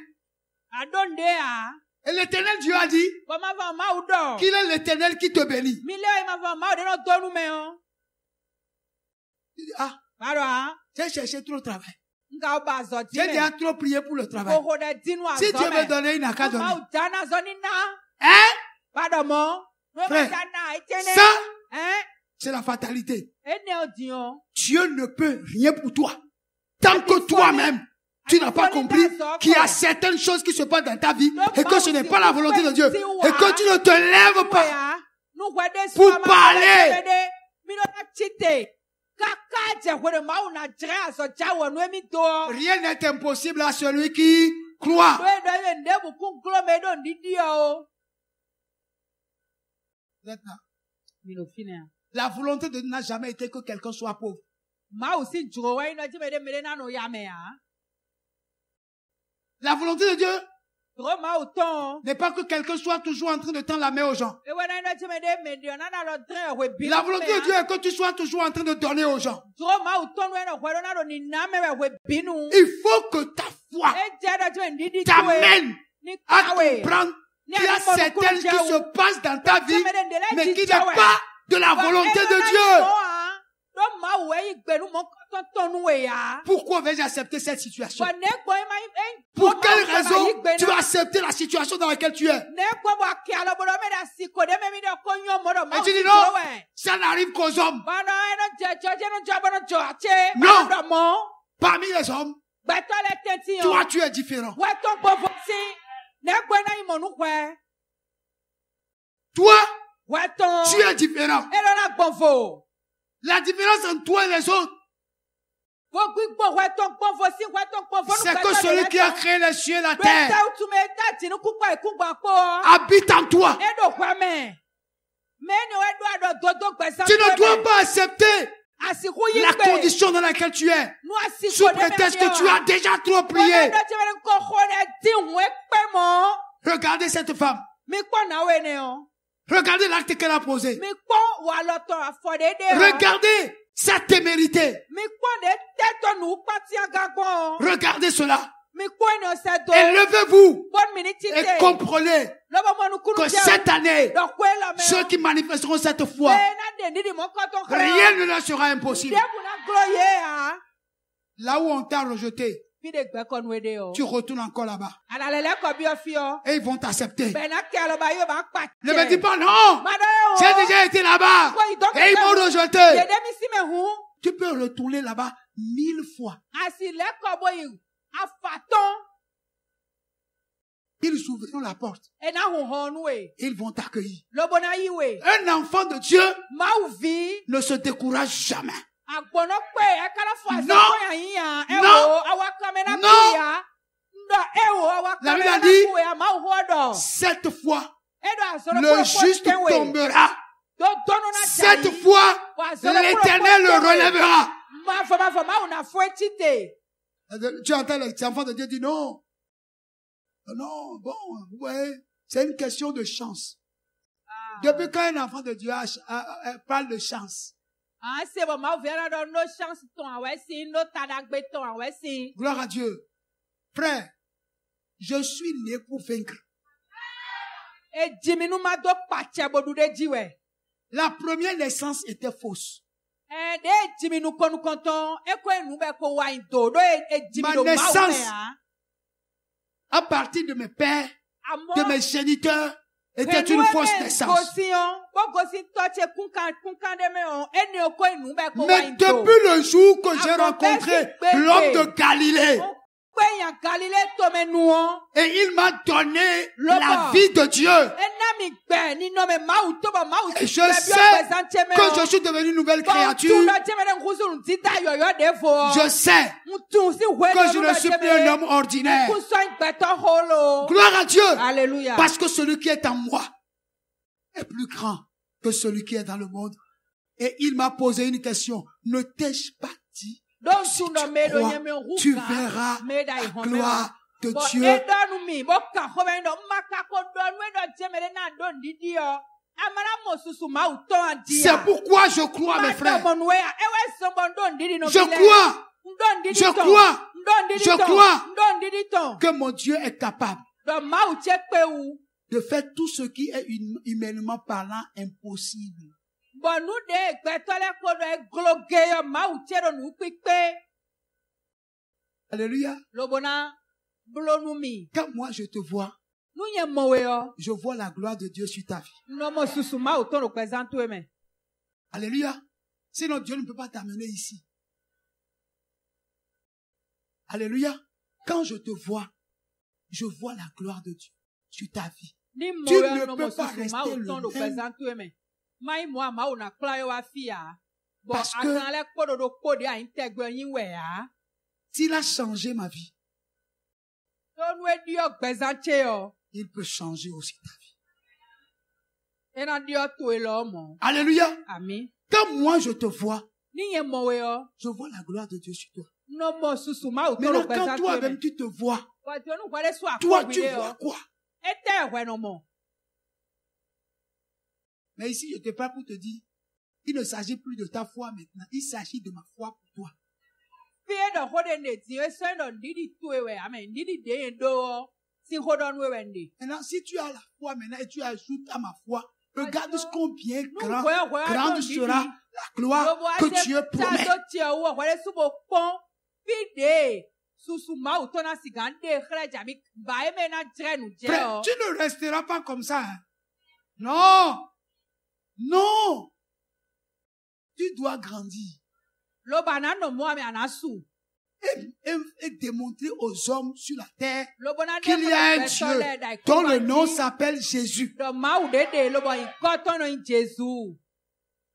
Et l'Éternel Dieu a dit qu'il est l'Éternel qui te bénit. J'ai cherché trop de travail. J'ai déjà trop prié pour le travail. Si Dieu veut donner, il n'a qu'à donner. Hein? Frère, ça, c'est la fatalité. Dieu ne peut rien pour toi. Tant que toi-même, tu n'as pas compris qu'il y a certaines choses qui se passent dans ta vie et que ce n'est pas la volonté de Dieu. Et que tu ne te lèves pas pour parler. Rien n'est impossible à celui qui croit. La volonté de Dieu n'a jamais été que quelqu'un soit pauvre. La volonté de Dieu n'est pas que quelqu'un soit toujours en train de tendre la main aux gens. La volonté de Dieu est que tu sois toujours en train de donner aux gens. Il faut que ta foi t'amène à comprendre qu'il y a certaines qui se passent dans ta vie, mais qui n'est pas de la volonté de Dieu. Pourquoi vais-je accepter cette situation? Pour quelle raison tu vas accepter la situation dans laquelle tu es? Et tu dis non, ça n'arrive qu'aux hommes. Non, parmi les hommes, toi tu es différent. Toi, tu es différent. La différence entre toi et les autres, c'est que celui qui a créé les cieux et la terre habite en toi. Tu ne dois pas accepter la condition dans laquelle tu es, sous prétexte que tu as déjà trop prié. Regardez cette femme. Regardez l'acte qu'elle a posé. Regardez sa témérité. Regardez cela. Et levez-vous et comprenez que cette année, ceux qui manifesteront cette foi, rien ne leur sera impossible. Là où on t'a rejeté, tu retournes encore là-bas. Et ils vont t'accepter. Ne me dis pas non. J'ai déjà été là-bas. Et ils m'ont rejeté. Tu peux retourner là-bas 1000 fois. Ils ouvriront la porte. Ils vont t'accueillir. Un enfant de Dieu ne se décourage jamais. Non, la Bible a dit, cette fois, le juste tombera. Cette fois, l'Éternel le relèvera. Tu entends les enfants de Dieu dire non. Non, bon, ouais, c'est une question de chance. Depuis quand un enfant de Dieu parle de chance? Gloire à Dieu. Frère, je suis né pour vaincre. La première naissance était fausse. Ma naissance, à partir de mes pères, de mes géniteurs, était une fausse naissance. Mais depuis le jour que j'ai rencontré l'homme de Galilée, et il m'a donné la vie de Dieu, et je sais que je suis devenu une nouvelle créature. Je sais que je ne suis plus un homme ordinaire. Gloire à Dieu. Alléluia. Parce que celui qui est en moi est plus grand que celui qui est dans le monde. Et il m'a posé une question. Ne t'ai-je pas dit? Donc, si tu crois, tu verras la gloire de Dieu. C'est pourquoi je crois, mes frères. Je crois que mon Dieu est capable de faire tout ce qui est humainement parlant impossible. Alléluia. Quand moi je te vois, je vois la gloire de Dieu sur ta vie. Alléluia. Sinon Dieu ne peut pas t'amener ici. Alléluia. Quand je te vois, je vois la gloire de Dieu sur ta vie. Tu ne peux pas rester le même. Parce que s'il a changé ma vie, il peut changer aussi ta vie. Alléluia. Amen. Quand moi je te vois, je vois la gloire de Dieu sur toi. Maintenant, quand toi-même tu te vois, toi tu vois quoi? Mais ici, je te parle pour te dire, il ne s'agit plus de ta foi maintenant, il s'agit de ma foi pour toi. Maintenant, si tu as la foi maintenant et tu ajoutes à ma foi, regarde combien grande sera la gloire que Dieu promet. Frère, tu ne resteras pas comme ça. Hein? Non. Non. Tu dois grandir. Et démontrer aux hommes sur la terre qu'il y a un Dieu dont le nom s'appelle Jésus.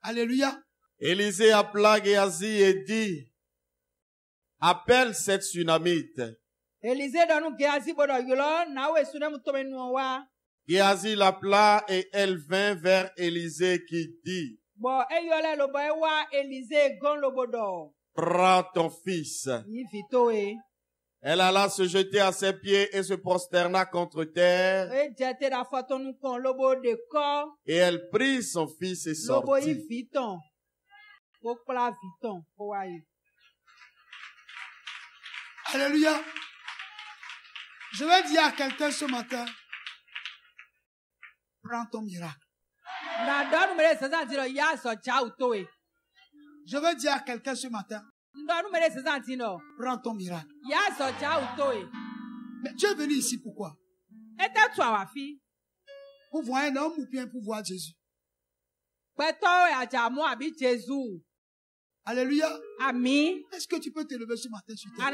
Alléluia. Élisée appela Géasi et dit, appelle cette Sunamite. Géasi l'appela et elle vint vers Élisée qui dit, prends ton fils. Elle alla se jeter à ses pieds et se prosterna contre terre. Et elle prit son fils et sortit. Alléluia. Je vais dire à quelqu'un ce matin, prends ton miracle. Je veux dire à quelqu'un ce matin, prends ton miracle. Mais tu es venu ici pourquoi? Pour voir un homme ou bien pour voir Jésus? Alléluia. Amen. Est-ce que tu peux te lever ce matin sur tes pieds?